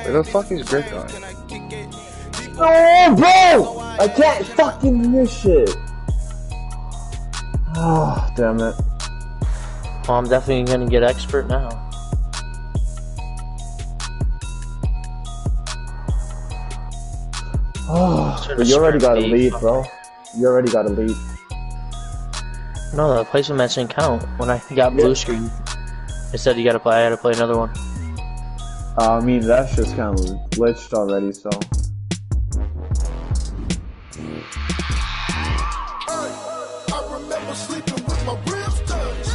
Where the fuck is Grit going? No, bro! I can't fucking miss shit. Oh, damn it. Well, I'm definitely gonna get expert now. Oh, you already got a lead, bro. You already got a lead. No, the placement match didn't count. When I got blue screen, it said you gotta play. I had to play another one. I mean, that's just kind of glitched already, so. I remember sleeping with my ribs touched.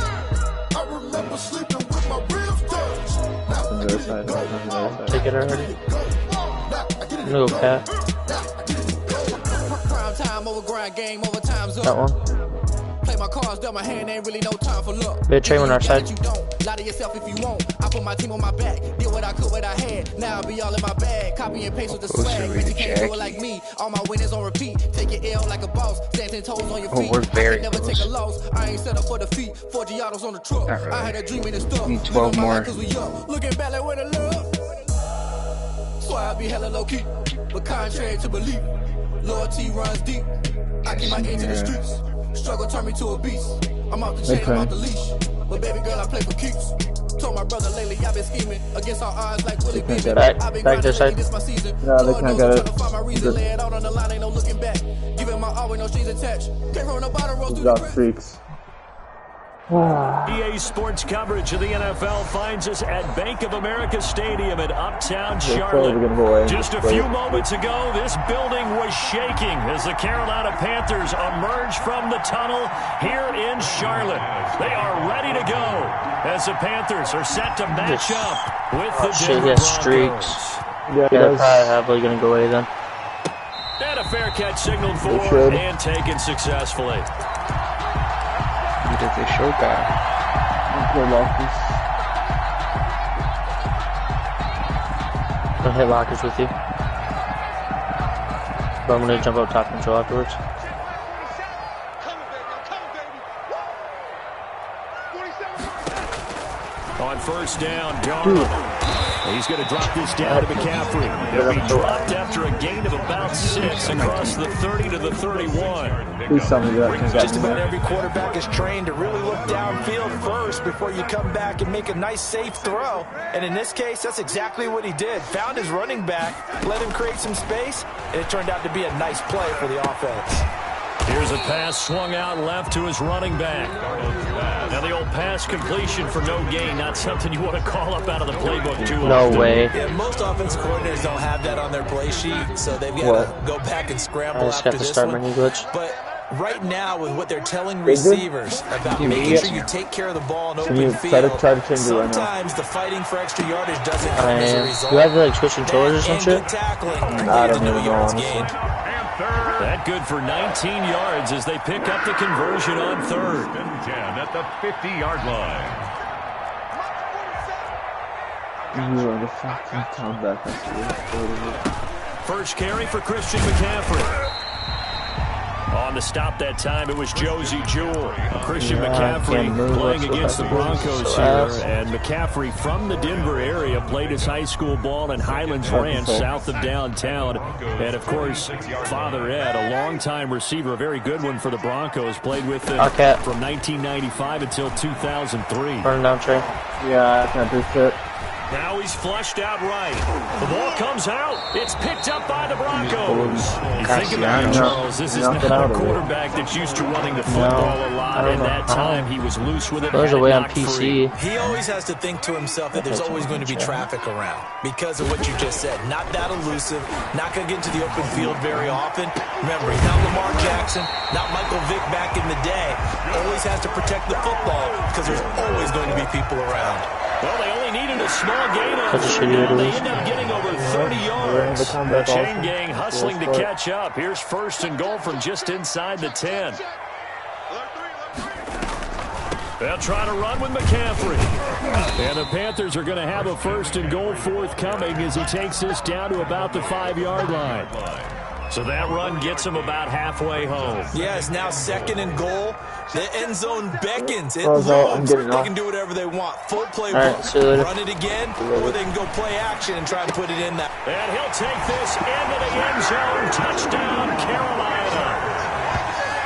I remember sleeping with my ribs touched. Take it already. I'm gonna go cat. That one. Play my cards, dealt my hand, ain't really no time for luck. Bit train on our side. You don't lie to yourself if you won't. I put my team on my back, did what I could, what I had. Now I'll be all in my bag, copy and paste with the swag. Bitch, you can't do it like me. All my winners on repeat. Take your L like a boss, stand 10 toes on your feet. We're very never close. take a loss. I ain't set up for defeat. 4 Giottos on the truck. Not really. I had a dream in the stuff. Need 12 more. Looking back like where the love. So I be hella low key, but contrary to belief, loyalty runs deep. I keep my ear to the streets. Struggle turned me to a beast. I'm out the chain, I'm out the leash. But baby girl, I play for keeps. Told my brother lately, I've been scheming against all odds like Willie Beeman. Back this side. No, they can't get it. Lay it out on the line, ain't no looking back. Giving my all with no strings attached. Came from the bottom, rose through the Got streaks. EA Sports coverage of the NFL finds us at Bank of America Stadium in Uptown Charlotte. Just a few moments ago, this building was shaking as the Carolina Panthers emerge from the tunnel here in Charlotte. They are ready to go as the Panthers are set to match up with the Denver Broncos. Streaks. Yeah, they're probably gonna go away then. And a fair catch signaled for and taken successfully. Did they show that? I'm gonna hit lockers with you. But I'm gonna jump up top control afterwards. On first down, Darnold. He's going to drop this down to McCaffrey. He'll be dropped after a gain of about 6 across the 30 to the 31. Please tell me that. Just about every quarterback is trained to really look downfield first before you come back and make a nice safe throw. And in this case, that's exactly what he did. Found his running back, let him create some space, and it turned out to be a nice play for the offense. Here's a pass swung out left to his running back. Now the old pass completion for no gain, not something you want to call up out of the playbook too often. No way. Yeah, most offense coordinators don't have that on their play sheet, so they've got to go back and scramble after this one. But right now, with what they're telling receivers about making sure you take care of the ball in open field, sometimes the fighting for extra yardage doesn't come as a result. Do you have like switch controllers or some shit? I don't even know, honestly. That good for 19 yards as they pick up the conversion on third. 10 at the 50-yard line. First carry for Christian McCaffrey. On the stop that time, it was Josie Jewell. Christian McCaffrey playing against the Broncos here. And McCaffrey from the Denver area played his high school ball in Highlands Ranch, south of downtown. And, of course, Father Ed, a longtime receiver, a very good one for the Broncos, played with them from 1995 until 2003. Burn down, Trey. Yeah, I can't do shit. Now he's flushed out right. The ball comes out. It's picked up by the Broncos. You think about it, Charles. This is not a quarterback that's used to running the football a lot. And that time he was loose with it. There's a way on PC. He always has to think to himself that there's always going to be traffic around because of what you just said. Not that elusive. Not going to get into the open field very often. Remember, he's not Lamar Jackson, not Michael Vick back in the day. Always has to protect the football because there's always going to be people around. Well, they only needed a small gain on they end up getting over 30 yards. The chain gang hustling to catch up. Here's first and goal from just inside the 10. They'll try to run with McCaffrey. And the Panthers are going to have a first and goal forthcoming as he takes this down to about the 5-yard line. So that run gets him about halfway home. Yeah, it's now 2nd and goal. The end zone beckons. It I'm looms. getting They off. can do whatever they want. Full playbook. Right, see you later. Run it again, or they can go play action and try and put it in that. And he'll take this into the end zone. Touchdown, Carolina.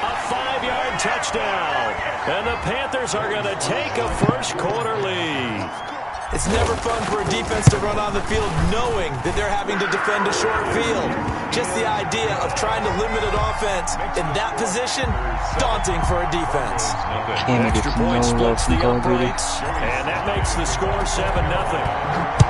A 5-yard touchdown. And the Panthers are going to take a first quarter lead. It's never fun for a defense to run on the field knowing that they're having to defend a short field. Just the idea of trying to limit an offense in that position, daunting for a defense. Extra point splits the uprights, and that makes the score 7-0.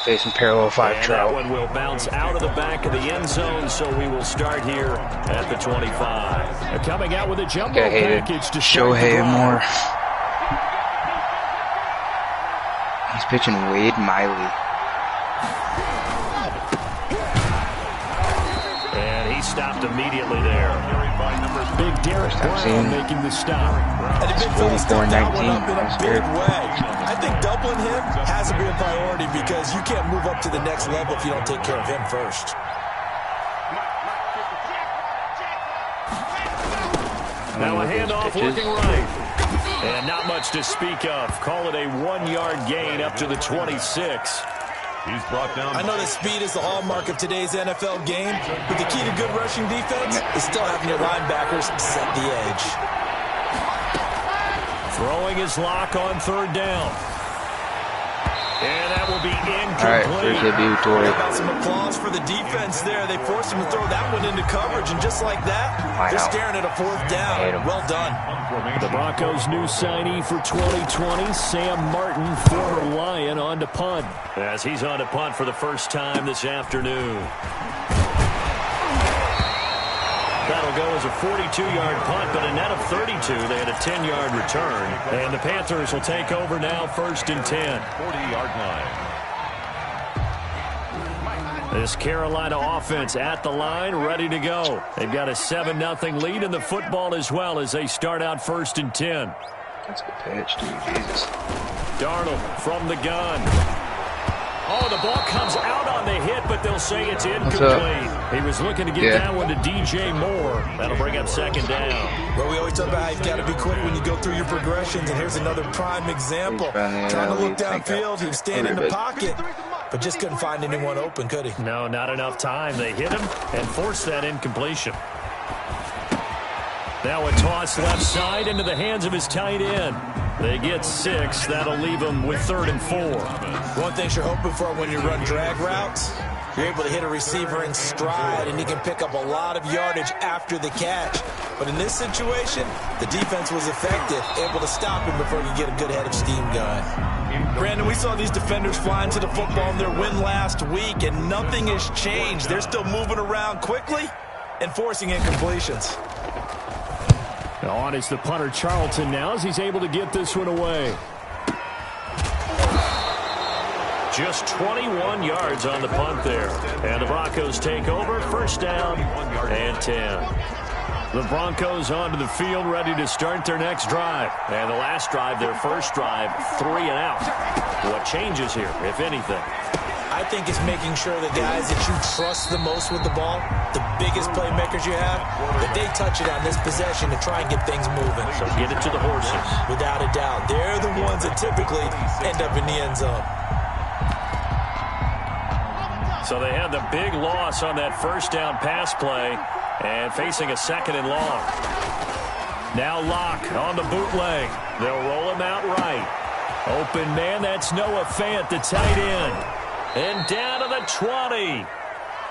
Facing parallel 5 And trout. that one will bounce out of the back of the end zone, so we will start here at the 25. Coming out with a jumbo package to show Shohei more. He's pitching Wade Miley. And he stopped immediately there. Big Derek I've Brown seen making the stop. And a big fella stepped that one up in a big 19. way. I think doubling him has to be a priority because you can't move up to the next level if you don't take care of him first. Now a handoff looking right. And not much to speak of. Call it a 1-yard gain up to the 26. He's brought down. I know that speed is the hallmark of today's NFL game, but the key to good rushing defense is still having your linebackers set the edge. Throwing his lock on 3rd down. And that will be Alright, incomplete. first debut, Tory. How about some applause for the defense there? They forced him to throw that one into coverage, and just like that, they're staring at a 4th down. Well done. The Broncos' new signee for 2020, Sam Martin, former Lion, on to punt. As he's on to punt for the first time this afternoon. That'll go as a 42-yard punt, but a net of 32. They had a 10-yard return. And the Panthers will take over now, 1st and 10. 40-yard line. This Carolina offense at the line, ready to go. They've got a 7-0 lead in the football as well as they start out 1st and 10. That's a good pitch, dude. Jesus. Darnold from the gun. Oh, the ball comes out on the hit, but they'll say it's incomplete. He was looking to get that one to DJ Moore. That'll bring up 2nd down. Well, we always talk about how you've got to be quick when you go through your progressions, and here's another prime example. Trying to look downfield, he was staying in the pocket, but just couldn't find anyone open, could he? No, not enough time. They hit him and forced that incompletion. Now a toss left side into the hands of his tight end. They get 6. That'll leave them with 3rd and 4. One thing you're hoping for when you run drag routes, you're able to hit a receiver in stride, and he can pick up a lot of yardage after the catch. But in this situation, the defense was effective, able to stop him before he could get a good head of steam going. Brandon, we saw these defenders flying to the football in their win last week, and nothing has changed. They're still moving around quickly and forcing incompletions. On is the punter Charlton now as he's able to get this one away. Just 21 yards on the punt there. And the Broncos take over, 1st down and 10. The Broncos onto the field ready to start their next drive. And the last drive, their first drive, 3 and out. What changes here, if anything? I think it's making sure the guys that you trust the most with the ball, the biggest playmakers you have, that they touch it on this possession to try and get things moving. So get it to the horses. Without a doubt. They're the ones that typically end up in the end zone. So they had the big loss on that 1st down pass play and facing a 2nd and long. Now Locke on the bootleg. They'll roll him out right. Open man, that's Noah Fant, the tight end. And down to the 20.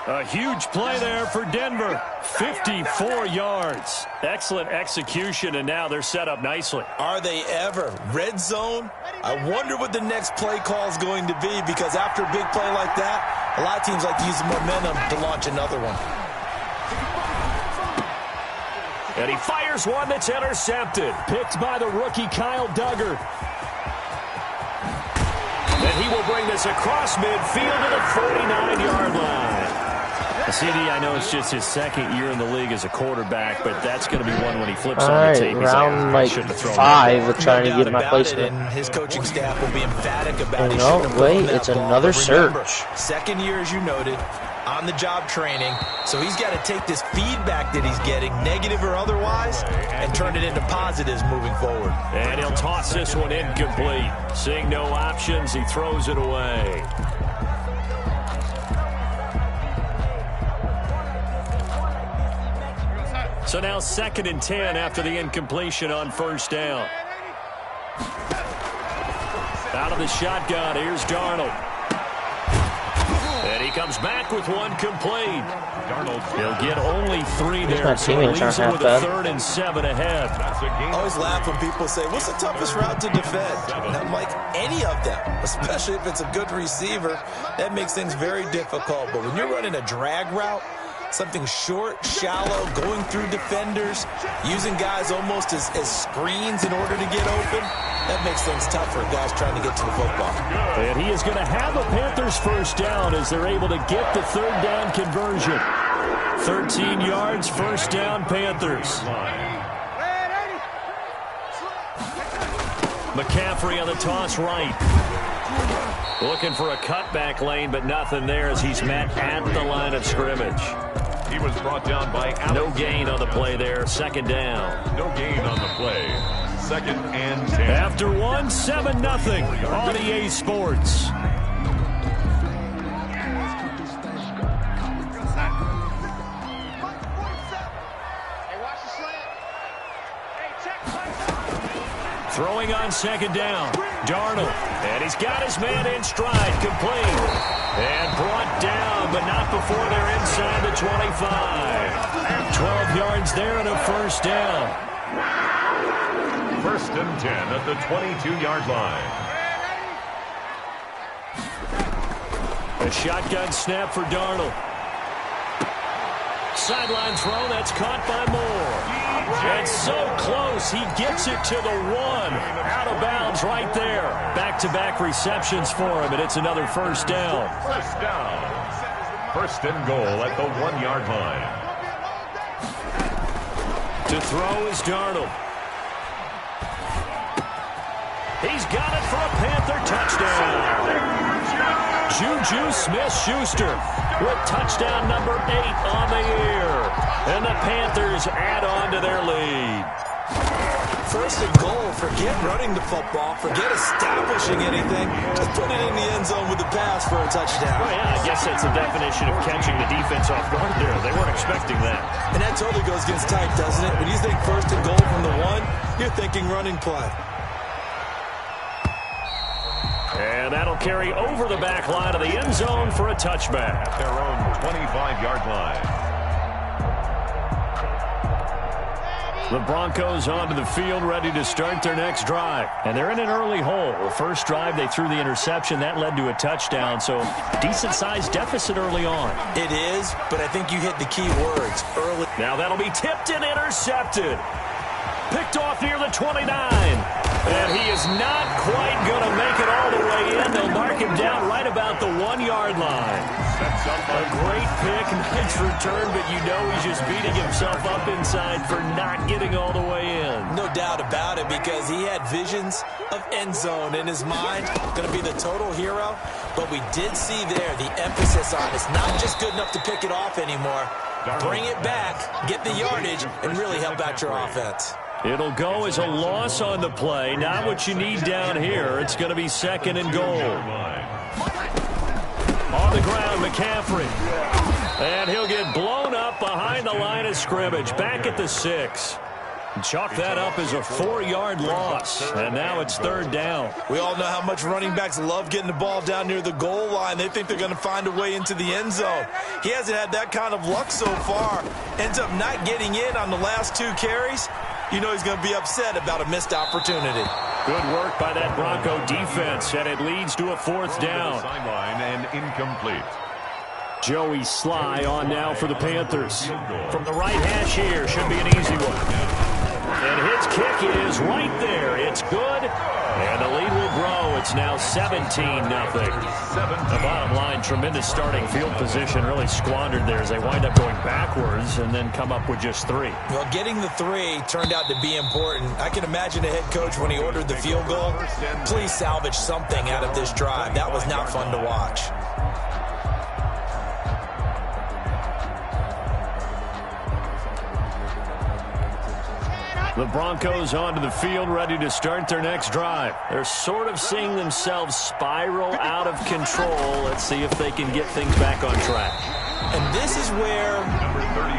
A huge play there for Denver. 54 yards. Excellent execution, and now they're set up nicely. Are they ever? Red zone? I wonder what the next play call is going to be, because after a big play like that, a lot of teams like to use the momentum to launch another one. And he fires one that's intercepted. Picked by the rookie Kyle Duggar. And he will bring this across midfield to the 49-yard line. CD, I know it's just his second year in the league as a quarterback, but that's going to be one when he flips on Alright, the tape. round like 5 of trying to get my placement. And his coaching staff will be emphatic about it. No, wait, it's another search. Second year, as you noted, on the job training. So he's got to take this feedback that he's getting, negative or otherwise, and turn it into positives moving forward. And he'll toss this one incomplete. Seeing no options, he throws it away. So now 2nd and 10 after the incompletion on first down. Out of the shotgun, here's Darnold. And he comes back with one complete. He'll get only 3 there, so he leaves it with a 3rd and 7 ahead. I always laugh when people say, what's the toughest route to defend? And I'm like, any of them, especially if it's a good receiver. That makes things very difficult. But when you're running a drag route, something short, shallow, going through defenders, using guys almost as screens in order to get open, that makes things tough for guys trying to get to the football. And he is going to have a Panthers first down as they're able to get the 3rd down conversion. 13 yards, first down, Panthers. McCaffrey on the toss right. Looking for a cutback lane, but nothing there as he's met at the line of scrimmage. He was brought down by Alex. No gain on the play there, 2nd down. No gain on the play. 2nd and 10. After 1, 7-0 on EA Sports. Throwing on 2nd down. Darnold. And he's got his man in stride. Complete. And brought down, but not before they're inside the 25. 12 yards there and a first down. 1st and 10 at the 22-yard line. A shotgun snap for Darnold. Sideline throw, that's caught by Moore. And so close, he gets it to the 1. Out of bounds right there. Back-to-back receptions for him, and it's another first down. First down. 1st and goal at the 1-yard line. To throw is Darnold. He's got it for a Panther touchdown. Juju Smith-Schuster with touchdown number 8 on the year. And the Panthers add on to their lead. 1st and goal, forget running the football, forget establishing anything. Just put it in the end zone with the pass for a touchdown. Well, yeah, I guess that's the definition of catching the defense off guard there. They weren't expecting that. And that totally goes against type, doesn't it? When you think 1st and goal from the 1, you're thinking running play. And that'll carry over the back line of the end zone for a touchback. At their own 25-yard line. The Broncos onto the field, ready to start their next drive. And they're in an early hole. The first drive, they threw the interception. That led to a touchdown, so decent-sized deficit early on. It is, but I think you hit the key words early. Now that'll be tipped and intercepted. Picked off near the 29. And he is not quite going to make it all the way in. They'll mark him down right about the 1-yard line. A great pick, nice return, but you know he's just beating himself up inside for not getting all the way in. No doubt about it, because he had visions of end zone in his mind. Going to be the total hero. But we did see there the emphasis on it's not just good enough to pick it off anymore. Bring it back, get the yardage, and really help out your offense. It'll go as a loss on the play. Not what you need down here. It's going to be 2nd and goal. On the ground, McCaffrey. And he'll get blown up behind the line of scrimmage. Back at the 6. Chalk that up as a 4-yard loss. And now it's 3rd down. We all know how much running backs love getting the ball down near the goal line. They think they're going to find a way into the end zone. He hasn't had that kind of luck so far. Ends up not getting in on the last 2 carries. You know he's going to be upset about a missed opportunity. Good work by that Bronco defense, and it leads to a 4th down. Sideline and incomplete. Joey Sly on now for the Panthers. From the right hash here, should be an easy one. And his kick is right there. It's good, and the lead will grow. It's It's now 17-0. The bottom line, tremendous starting field position, really squandered there as they wind up going backwards and then come up with just 3. Well, getting the 3 turned out to be important. I can imagine the head coach when he ordered the field goal. Please salvage something out of this drive. That was not fun to watch. The Broncos onto the field, ready to start their next drive. They're sort of seeing themselves spiral out of control. Let's see if they can get things back on track. And this is where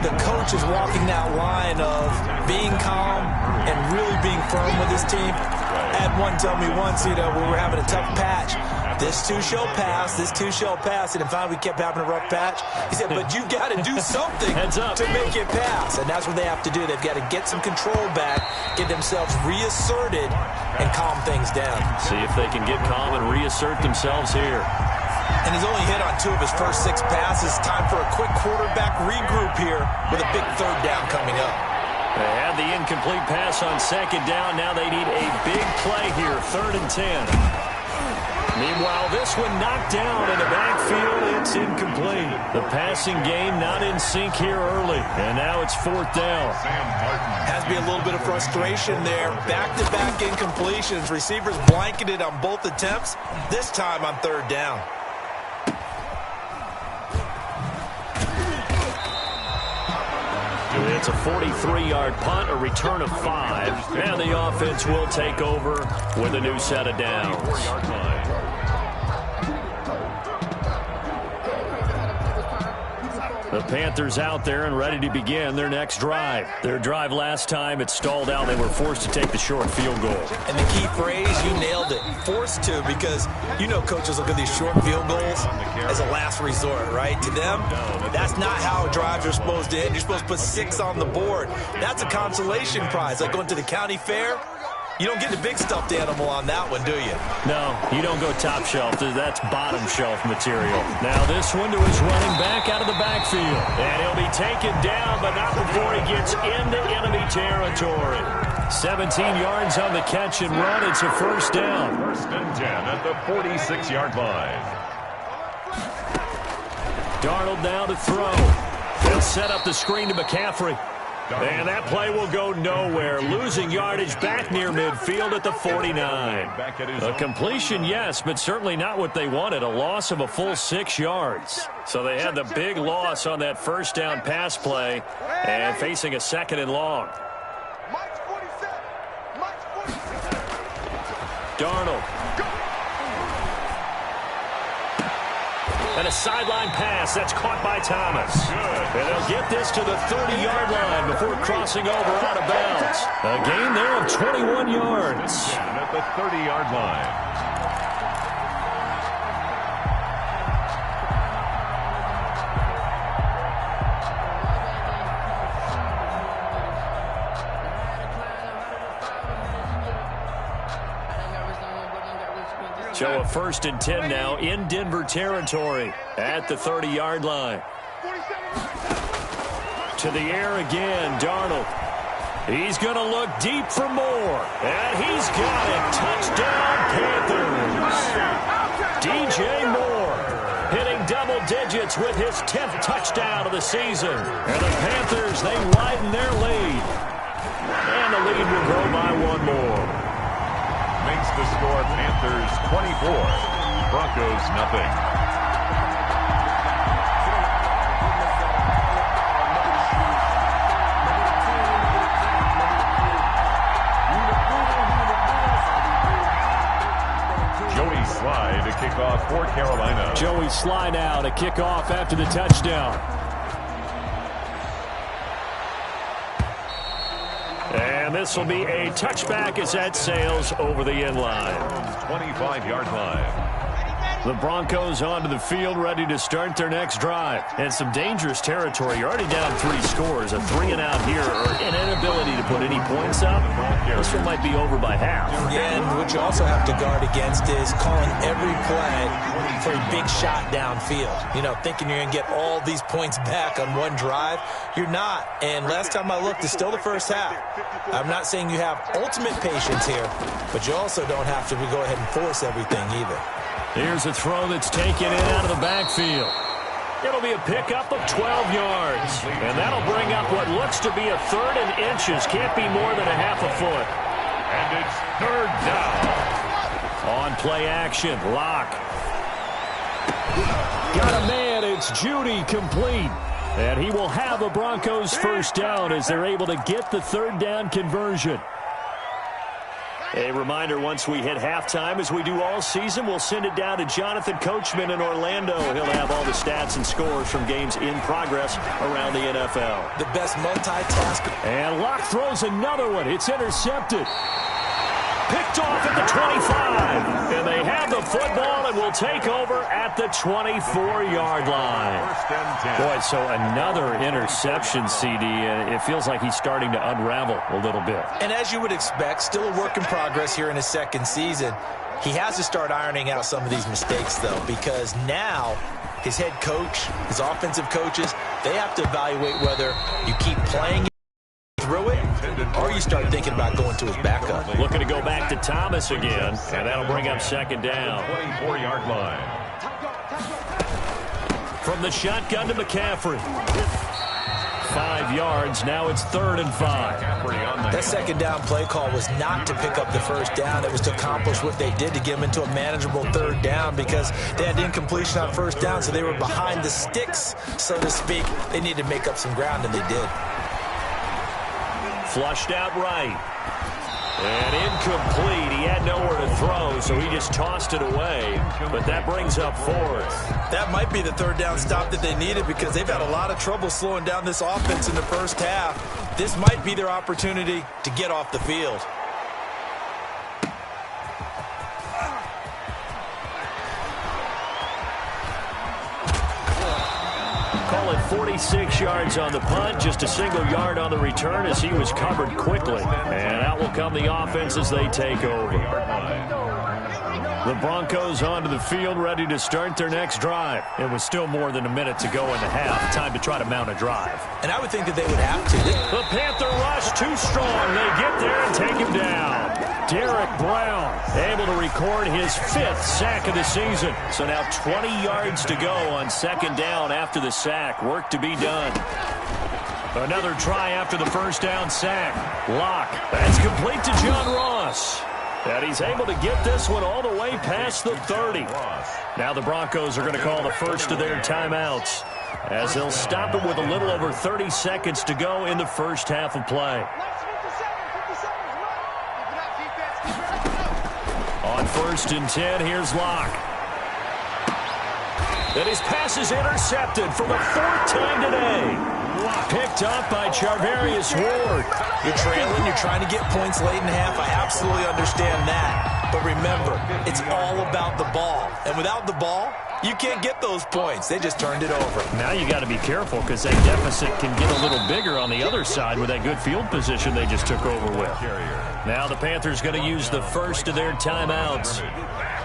the coach is walking that line of being calm and really being firm with his team. I had one tell me once, we were having a tough patch. This too shall pass, this too shall pass. And finally we kept having a rough patch. He said, but you got to do something to make it pass. And that's what they have to do. They've got to get some control back, get themselves reasserted, and calm things down. See if they can get calm and reassert themselves here. And he's only hit on 2 of his first 6 passes. Time for a quick quarterback regroup here with a big 3rd down coming up. They had the incomplete pass on 2nd down. Now they need a big play here, 3rd and 10. Meanwhile, this one knocked down in the backfield. It's incomplete. The passing game not in sync here early. And now it's 4th down. Has to be a little bit of frustration there. Back-to-back incompletions. Receivers blanketed on both attempts. This time on 3rd down. It's a 43-yard punt, a return of 5. And the offense will take over with a new set of downs. The Panthers out there and ready to begin their next drive. Their drive last time, it stalled out. They were forced to take the short field goal. And the key phrase, you nailed it. Forced to, because coaches look at these short field goals as a last resort, right? To them, that's not how drives are supposed to end. You're supposed to put 6 on the board. That's a consolation prize, like going to the county fair. You don't get the big stuffed animal on that one, do you? No, you don't go top shelf. That's bottom shelf material. Now this one to his running back out of the backfield. And he'll be taken down, but not before he gets into enemy territory. 17 yards on the catch and run. It's a 1st down. 1st and 10 at the 46-yard line. Darnold now to throw. They'll set up the screen to McCaffrey. And that play will go nowhere. Losing yardage back near midfield at the 49. A completion, yes, but certainly not what they wanted. A loss of a full 6 yards. So they had the big loss on that 1st down pass play and facing a 2nd and long. Darnold. And a sideline pass that's caught by Thomas. And they'll get this to the 30-yard line before crossing over out of bounds. A gain there of 21 yards. At the 30-yard line. So a 1st and 10 now in Denver territory at the 30-yard line. To the air again, Darnold. He's going to look deep for more. And he's got it. Touchdown, Panthers. DJ Moore hitting double digits with his 10th touchdown of the season. And the Panthers, they widen their lead. And the lead will grow by 1 more. Makes the score Panthers 24, Broncos nothing. Joey Sly to kick off for Carolina. Joey Sly now to kick off after the touchdown. And this will be a touchback as that sails over the end line. 25-yard line. The Broncos onto the field, ready to start their next drive. And some dangerous territory. You're already down 3 scores. A 3-and-out here, or an inability to put any points up. This one might be over by half. Yeah, and what you also have to guard against is calling every play for a big shot downfield. You know, thinking you're going to get all these points back on one drive. You're not. And last time I looked, it's still the first half. I'm not saying you have ultimate patience here, but you also don't have to go ahead and force everything either. Here's a throw that's taken in out of the backfield. It'll be a pickup of 12 yards. And that'll bring up what looks to be a 3rd and inches. Can't be more than a half a foot. And it's 3rd down. On play action, Locke. Got a man, it's Judy, complete. And he will have a Broncos first down as they're able to get the 3rd down conversion. A reminder, once we hit halftime, as we do all season, we'll send it down to Jonathan Coachman in Orlando. He'll have all the stats and scores from games in progress around the NFL. The best multitasker. And Locke throws another one. It's intercepted. Picked off at the 25. And they have the football and will take over at the 24-yard line. Boy, so another interception, CD. And it feels like he's starting to unravel a little bit. And as you would expect, still a work in progress here in his 2nd season. He has to start ironing out some of these mistakes, though, because now his head coach, his offensive coaches, they have to evaluate whether you keep playing through it, or you start thinking about going to his backup. Looking to go back to Thomas again, and that'll bring up 2nd down. 24-yard line. From the shotgun to McCaffrey. 5 yards, now it's 3rd and 5. That 2nd down play call was not to pick up the 1st down. It was to accomplish what they did to get them into a manageable 3rd down because they had incompletion on 1st down, so they were behind the sticks, so to speak. They needed to make up some ground, and they did. Flushed out right. And incomplete. He had nowhere to throw, so he just tossed it away. But that brings up 4th. That might be the 3rd down stop that they needed because they've had a lot of trouble slowing down this offense in the first half. This might be their opportunity to get off the field. Call it 46 yards on the punt, just a single yard on the return as he was covered quickly. And out will come the offense as they take over. The Broncos onto the field, ready to start their next drive. It was still more than a minute to go in the half. Time to try to mount a drive. And I would think that they would have to. The Panther rush too strong. They get there and take him down. Derek Brown able to record his 5th sack of the season. So now 20 yards to go on 2nd down after the sack. Work to be done. Another try after the 1st down sack. Locke. That's complete to John Ross. And he's able to get this one all the way past the 30. Now the Broncos are going to call the first of their timeouts as they'll stop it with a little over 30 seconds to go in the first half of play. On 1st and 10, here's Locke. And his pass is intercepted for the 4th time today. Picked up by Charvarius Ward. You're trailing, you're trying to get points late in the half. I absolutely understand that. But remember, it's all about the ball. And without the ball, you can't get those points. They just turned it over. Now you got to be careful because that deficit can get a little bigger on the other side with that good field position they just took over with. Now the Panthers going to use the first of their timeouts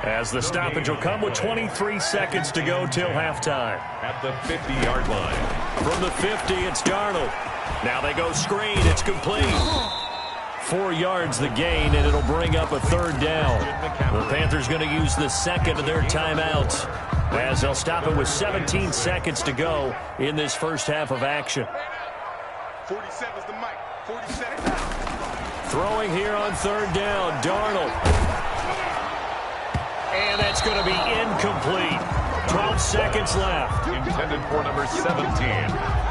as the stoppage will come with 23 seconds to go till halftime. At the 50-yard line. From the 50, it's Darnold. Now they go screen. It's complete. 4 yards the gain, and it'll bring up a 3rd down. The Panthers going to use the 2nd of their timeouts as they'll stop it with 17 seconds to go in this first half of action. 47's the mic. 47. Throwing here on 3rd down, Darnold. And that's going to be incomplete. 12 seconds left. Intended for number 17.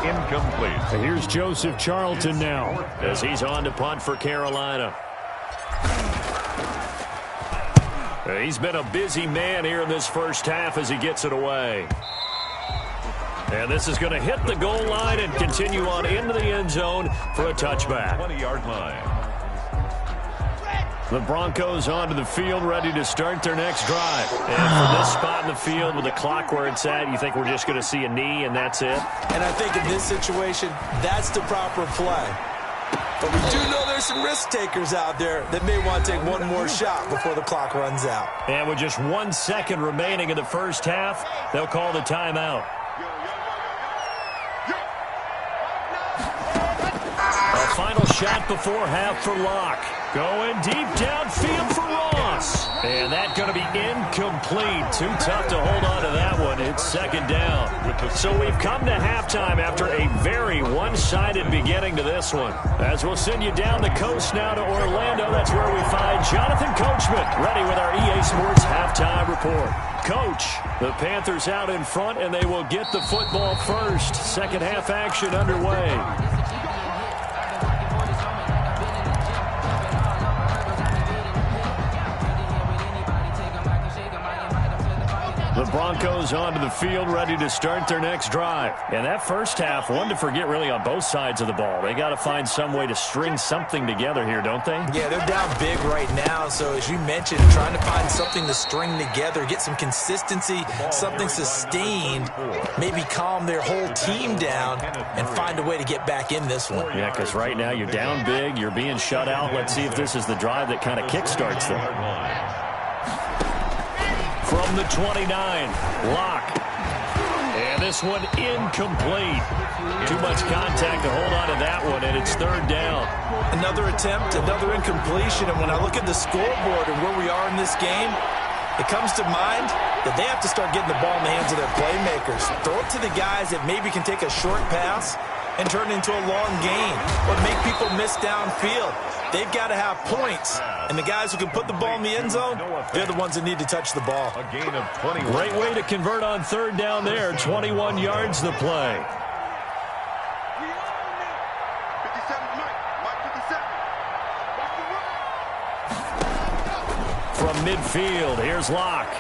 Incomplete. Here's Joseph Charlton now as he's on to punt for Carolina. He's been a busy man here in this first half as he gets it away. And this is going to hit the goal line and continue on into the end zone for a touchback. 20-yard line. The Broncos onto the field, ready to start their next drive. And from this spot in the field with the clock where it's at, you think we're just going to see a knee and that's it? And I think in this situation, that's the proper play. But we do know there's some risk takers out there that may want to take one more shot before the clock runs out. And with just 1 second remaining in the first half, they'll call the timeout. A final shot before half for Locke. Going deep downfield for Ross. And that's going to be incomplete. Too tough to hold on to that one. It's second down. So we've come to halftime after a very one-sided beginning to this one. As we'll send you down the coast now to Orlando, that's where we find Jonathan Coachman, ready with our EA Sports halftime report. Coach, the Panthers out in front, and they will get the football first. Second half action underway. The Broncos onto the field, ready to start their next drive. And that first half, one to forget really on both sides of the ball. They got to find some way to string something together here, don't they? Yeah, they're down big right now. So as you mentioned, trying to find something to string together, get some consistency, something sustained, maybe calm their whole team down and find a way to get back in this one. Yeah, because right now you're down big, you're being shut out. Let's see if this is the drive that kind of kickstarts them. From the 29, Locke. And this one incomplete. Too much contact to hold on to that one, and it's third down. Another attempt, another incompletion, and when I look at the scoreboard and where we are in this game, it comes to mind that they have to start getting the ball in the hands of their playmakers. Throw it to the guys that maybe can take a short pass and turn it into a long gain or make people miss downfield. They've got to have points, and the guys who can put the ball in the end zone, they're the ones that need to touch the ball. A gain of 21. Great way to convert on third down there. 21 yards the play. From midfield, here's Locke.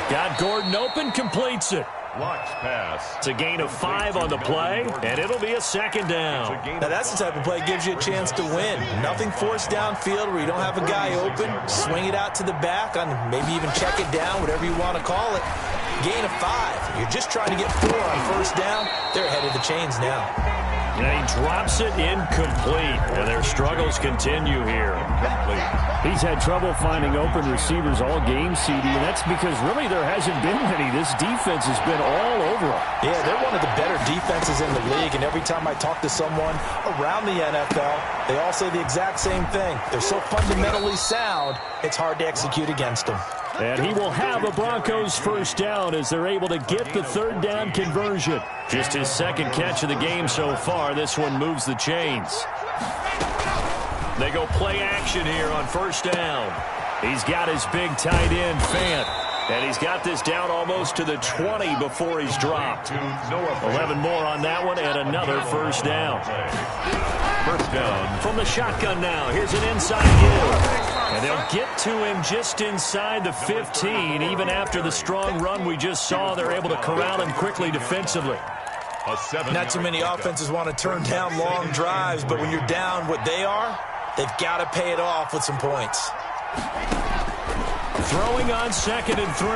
Got Gordon open, completes it. Locke's pass. It's a gain of 5 on the play, and it'll be a second down. Now that's the type of play that gives you a chance to win. Nothing forced downfield where you don't have a guy open. Swing it out to the back, on maybe even check it down, whatever you want to call it. Gain of 5. You're just trying to get 4 on first down. They're ahead of the chains now. And he drops it incomplete. And their struggles continue here. He's had trouble finding open receivers all game, CD, and that's because really there hasn't been any. This defense has been all over them. Yeah, they're one of the better defenses in the league, and every time I talk to someone around the NFL, they all say the exact same thing. They're so fundamentally sound, it's hard to execute against them. And he will have a Broncos first down as they're able to get the third down conversion. Just his second catch of the game so far. This one moves the chains. They go play action here on first down. He's got his big tight end, Fant. And he's got this down almost to the 20 before he's dropped. 11 more on that one and another first down. First down. From the shotgun now, here's an inside give. And they'll get to him just inside the 15. Even after the strong run we just saw, they're able to corral him quickly defensively. Not too many offenses want to turn down long drives, but when you're down what they are, they've got to pay it off with some points. Throwing on 2nd and 3.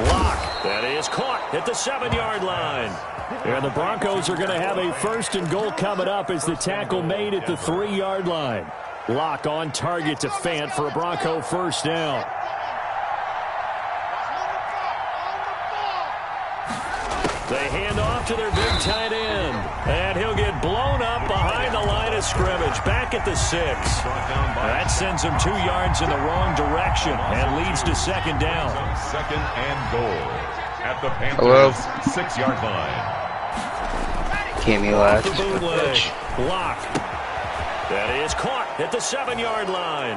Locke. That is caught at the 7-yard line. And the Broncos are going to have a first and goal coming up as the tackle made at the 3-yard line. Locke on target to Fant for a Bronco first down. They hand off to their big tight end. And he'll get blown up behind the line of scrimmage. Back at the 6. That sends him 2 yards in the wrong direction and leads to second down. Second and goal at the Panthers 6-yard line. Cammy left. Locke. That is caught at the 7-yard line.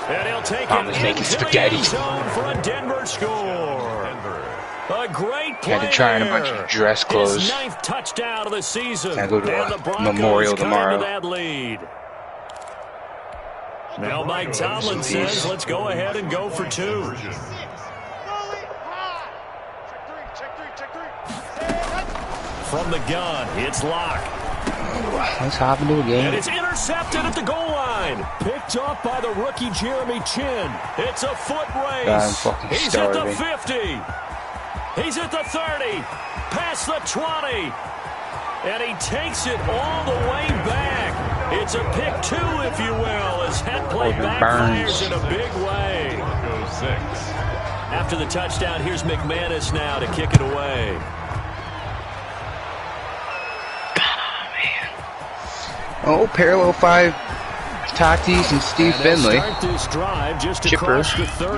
And he'll take it making into spaghetti. the end zone for a Denver score. A great play. Had to try in a bunch of dress clothes. His 9th touchdown of the season. I go to and the Broncos Memorial come tomorrow. into that lead. Now Mike Tomlin says, let's go ahead and go for 2. From the gun, it's Locke. Let's hop into a game. And it's intercepted at the goal line. Picked off by the rookie Jeremy Chin. It's a foot race. I'm fucking He's starving. at the 50. He's at the 30. Past the 20. And he takes it all the way back. It's a pick 2, if you will, as that play Burns. backfires in a big way. Broncos 6. After the touchdown, here's McManus now to kick it away. Oh, parallel 5 Tatis and Steve Finley. Chipper,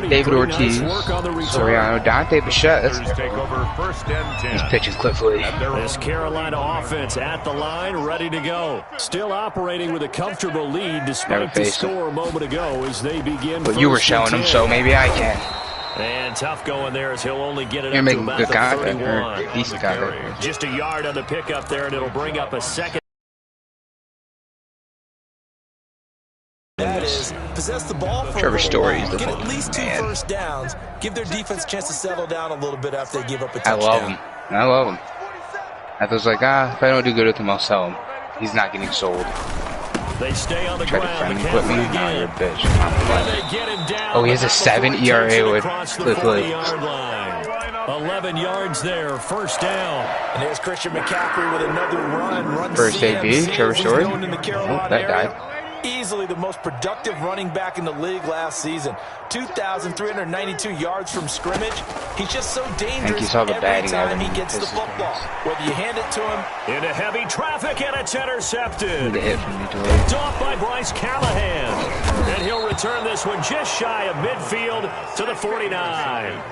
David Ortiz, Soriano, Dante Bichette. Take over first and 10. He's pitching Cliffley. This Carolina offense at the line, ready to go. Still operating with a comfortable lead despite the score a moment ago as they begin. But you were showing him, so maybe I can. And tough going there as he'll only get it You're up to making about good the contact, 31. or decent contact. Just a yard on the pickup there, and it'll bring up a second. That is, possess the ball for Trevor Story is the get one, at least 2 man. first downs, give their defense a chance to settle down a little bit after they give up a I touchdown. love him. I love him. I was like, if I don't do good with him, I'll sell him. He's not getting sold. They stay on the Try to ground. friendly put me? McCaffrey No, you're a again. bitch. And they get him down. Oh, he has a 7 ERA with Cliffley. 11 yards there, first down. And there's Christian McCaffrey with another run First AB, Trevor Story. Oh, that died. Easily the most productive running back in the league last season. 2,392 yards from scrimmage. He's just so dangerous you saw the every batting time he evidence. gets the football. Whether you hand it to him. Into heavy traffic, and it's intercepted. Need a hit from me, Picked off by Bryce Callahan. And he'll return this one just shy of midfield to the 49.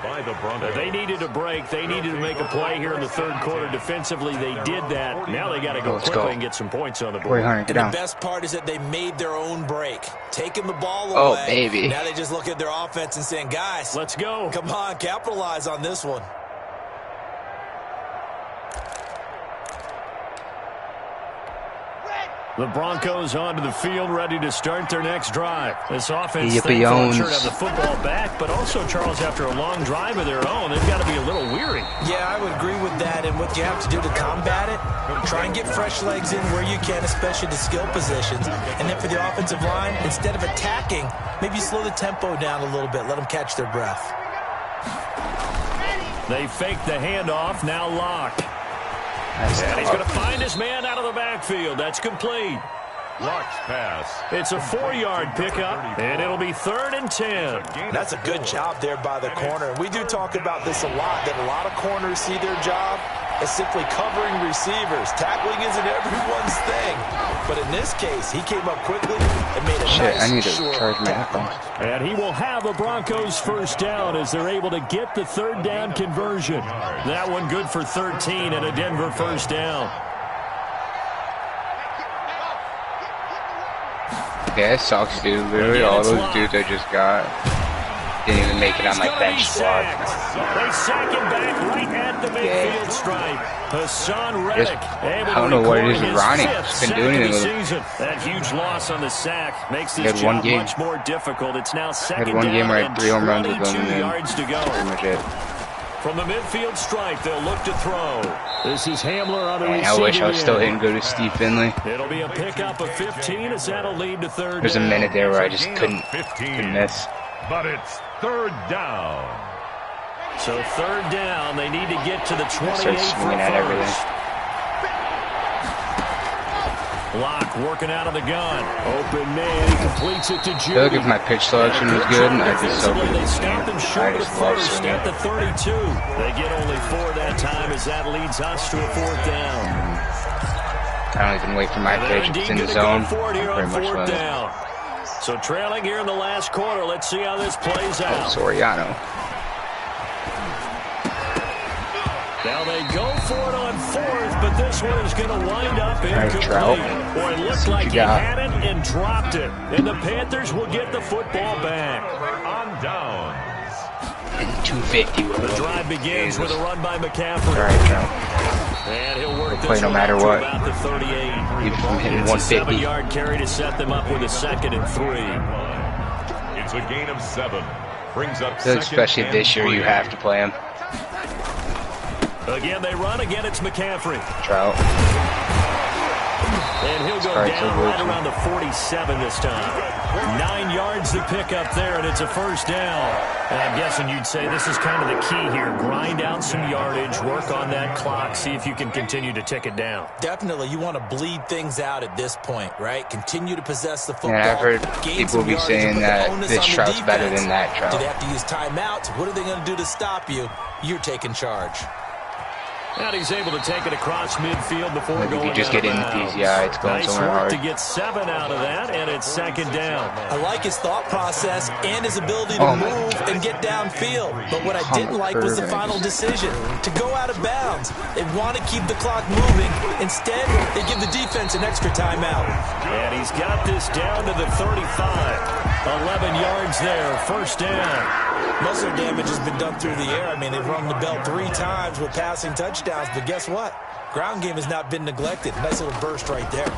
By the Broncos. They needed a break. They needed to make a play here in the third quarter. Defensively, they did that. Now they got to go quickly and get some points on the board. 400, get And down. the best part is that they made their own break. Taking the ball Oh, away. baby. Now they just look at their offense and saying, guys, Let's go. come on, capitalize on this one. The Broncos onto the field, ready to start their next drive. This offense Yippee thankful owns. sure to have the football back, but also, Charles, after a long drive of their own, they've got to be a little weary. Yeah, I would agree with that. And what you have to do to combat it, try and get fresh legs in where you can, especially the skill positions. And then for the offensive line, instead of attacking, maybe slow the tempo down a little bit. Let them catch their breath. They fake the handoff, now Locke. And he's going to find his man out of the backfield. That's complete. Locke's pass. It's a 4-yard pickup, and it'll be 3rd and 10. That's a good job there by the corner. And we do talk about this a lot, that a lot of corners see their job as simply covering receivers. Tackling isn't everyone's thing. But in this case, he came up quickly and made a nice, I need to short charge my iPhone. And he will have a Broncos first down as they're able to get the 3rd down conversion. That one good for 13 and a Denver first down. Yeah, it sucks, dude. Literally, all those dudes I just got didn't even make it on my bench squad. They sack him back right at the midfield stripe. Hassan Reddick able I don't to know what it record is with his Ronnie. 5th He's been sack doing of it the with him. season. That huge loss on the sack makes He this had one job game. much more difficult. It's now Had second one down game where I and had 3 home runs with 22 him, and yards to go. pretty much it. From the midfield stripe, they'll look to throw. This is Hamler on the Man, receiving I wish I was still end. hitting go to Steve Finley. It'll be a pickup of 15 as that'll lead to 3rd There's a down. minute there where I just Gain of couldn't 15. miss. But it's 3rd down. So 3rd down, they need to get to the 28 Start for swinging at everything. first. Locke working out of the gun. Open man, he completes it to I Judy. feel like if my pitch selection was good, I'd be so good. They stopped him short I of the just love first swinging. at the 32. They get only 4 that time as that leads us to a 4th down. I don't even wait for my They're pitch. If it's in indeed the gonna zone, go for it here very on much 4th less. down. So trailing here in the last quarter. Let's see how this plays Oh, out. Soriano. Now they go for it on 4th, but this one is going to wind up Alright, Trout. incomplete. Boy, it looked See what like you he got. had it and dropped it. And the Panthers will get the football back. On downs. 250. The drive begins with a run by McCaffrey. Alright, Trout. And he'll work Play this no one matter up to what. about the 38. Even from hitting It's a 150. 7-yard carry to set them up with a 2nd and 3. It's a gain of 7. Brings up So 2nd especially and this year, 3. you have to play him. Again, they run. Again, it's McCaffrey. Trout. And he'll go down right around the 47 this time. 9 yards to pick up there, and it's a first down. And I'm guessing you'd say this is kind of the key here. Grind out some yardage, work on that clock, see if you can continue to tick it down. Definitely. You want to bleed things out at this point, right? Continue to possess the football. Yeah, I've heard people be saying that this trout's better than that trout. Do they have to use timeouts? What are they going to do to stop you? You're taking charge. And he's able to take it across midfield before going you just get in with these, yeah, it's going somewhere hard. Nice work to get 7 out of that, and it's second down. I like his thought process and his ability to move and get downfield. But what I didn't like was the final decision, to go out of bounds. They want to keep the clock moving. Instead, they give the defense an extra timeout. And he's got this down to the 35. 11 yards there, first down. Most of their damage has been done through the air. I mean, they've rung the bell 3 times with passing touchdowns, but guess what? Ground game has not been neglected. Nice little burst right there.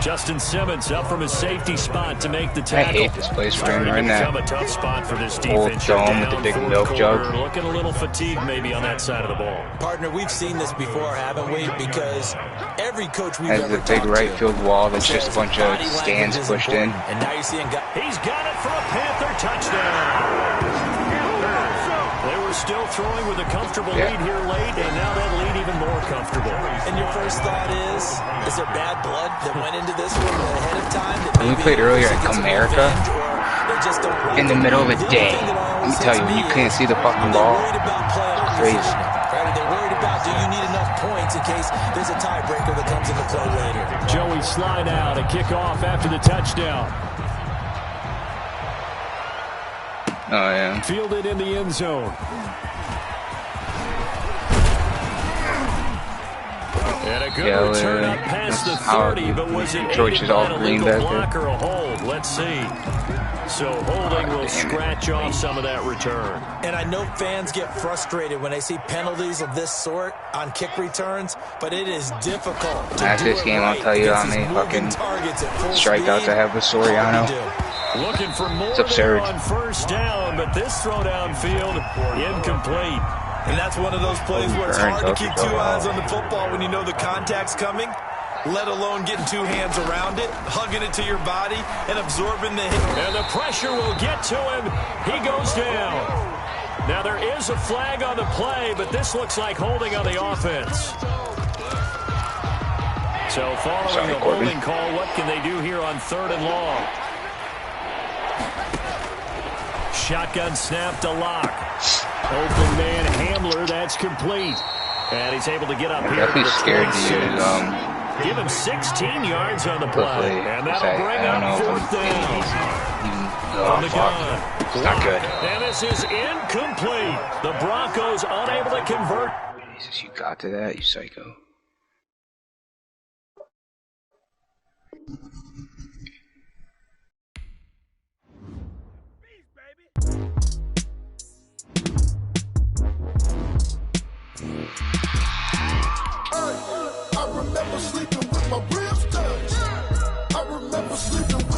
Justin Simmons up from his safety spot to make the tackle. I hate this place for him right now. A tough spot for this old defense. dome with the big milk jug. Looking a little fatigued maybe on that side of the ball. Partner, we've seen this before, haven't we? Because every coach we've has ever the big right field wall that's just a bunch of body stands language is pushed in. important. And now you're seeing guys. He's got it for a Panther touchdown. They were still throwing with a comfortable lead here late, and now that lead even more comfortable. And your first thought is there bad blood that went into this one ahead of time? When we played earlier at Comerica, in the middle of the day, let me tell you, when you can't see the fucking ball, it's crazy. They're worried about, do you need enough points in case there's a tiebreaker that comes into play later? Joey slide out and kick off after the touchdown. Oh, yeah. Fielded in the end zone. And a good return up past the 30, but was it aided by an illegal block or a hold? Let's see. So holding will scratch off some of that return. And I know fans get frustrated when they see penalties of this sort on kick returns, but it is difficult to After this game, I'll tell you how many fucking strikeouts I have with Soriano. Looking for more It's absurd. on first down, but this throw downfield incomplete. And that's one of those plays where it's hard to keep 2 eyes on the football when you know the contact's coming, let alone getting 2 hands around it, hugging it to your body, and absorbing the hit. And the pressure will get to him. He goes down. Now there is a flag on the play, but this looks like holding on the offense. So following the holding call, what can they do here on 3rd and long? Shotgun snap to Lock. Open man Hamler, that's complete. And he's able to get up here. Definitely scared to use, give him 16 yards on the play. And that'll bring up 4th down. On the gun. It's not good. And this is incomplete. The Broncos unable to convert. Jesus, you got to that, you psycho.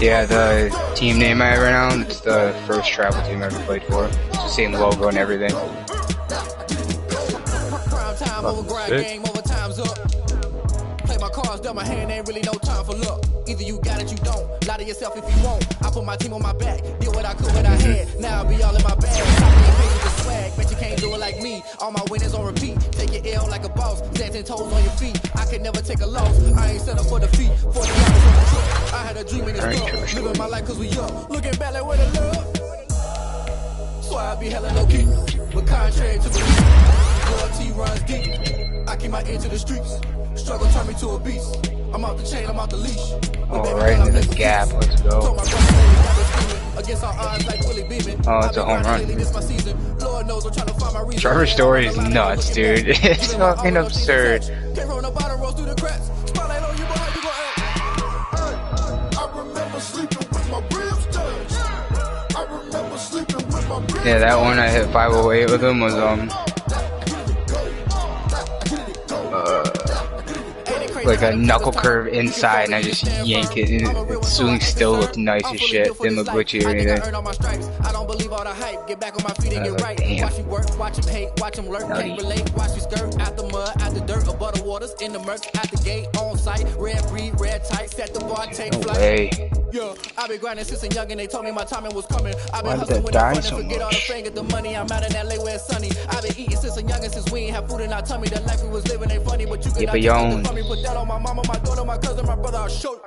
Yeah, the team name I have right now, it's the first travel team I ever played for. It's the same logo and everything. Play my cards down my hand, ain't really no time for luck. Either you got it, you don't. Lie to yourself if you won't. I put my team on my back, did what I could when I had. Now I be all in my bag. Swag, bet you can't do it like me. All my winners on repeat. Take your L like a boss. Stand 10 toes on your feet. I could never take a loss. I ain't set up for defeat. 40 hours on the trip. I had a dream in this club. Living my life cause we up. Looking back like where the love. So I be hella low key. But contrary to belief, loyalty runs deep. I keep my ear to the streets. Struggle turn me to a beast. I'm out the chain, I'm out the leash. Alright, into the gap, let's go. Oh, it's a home run. Trevor Story is nuts, dude. It's fucking absurd. Yeah, that one I hit 508 with him was like a knuckle curve inside, and I just yank it, and it soon still looked nice as shit. Didn't look glitchy or anything. I don't believe all the hype. Get back on my feet and get right. Damn. Watch me work, watch him hate, watch him lurk, can't relate. Watch me skirt out the mud, out the dirt, above the waters, in the murk, at the gate, on site. Red breed, red tight, set the bar, take No flight. way. Yeah, I been grinding since a young and they told me my timing was coming. I been Why did hustling that when die I'm so running, forget all the much? fame, get the money. I'm out in LA where it's sunny. I been eating since a young and since we ain't have food in our tummy. The life we was living ain't funny, but you can Yeah, but not yo. for me. Put that on my mama, my daughter, my cousin, my brother. I'll show you.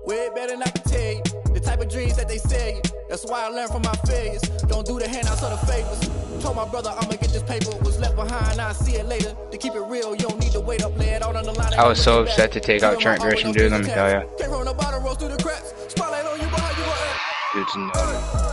Way better than I can tell you. The type of dreams that they sell you. That's why I learned from my failures. Don't do the handouts or the favors. Told my brother I'ma get this paper. Was left behind, I'll see it later. To keep it real, you don't need to wait up, lay it out on the line. I was so upset to take out Trent Grisham, dude, let me tell ya. Came from the bottom, rose through the cracks. Spotlight on you, but how you gonna act? Dude's nuts.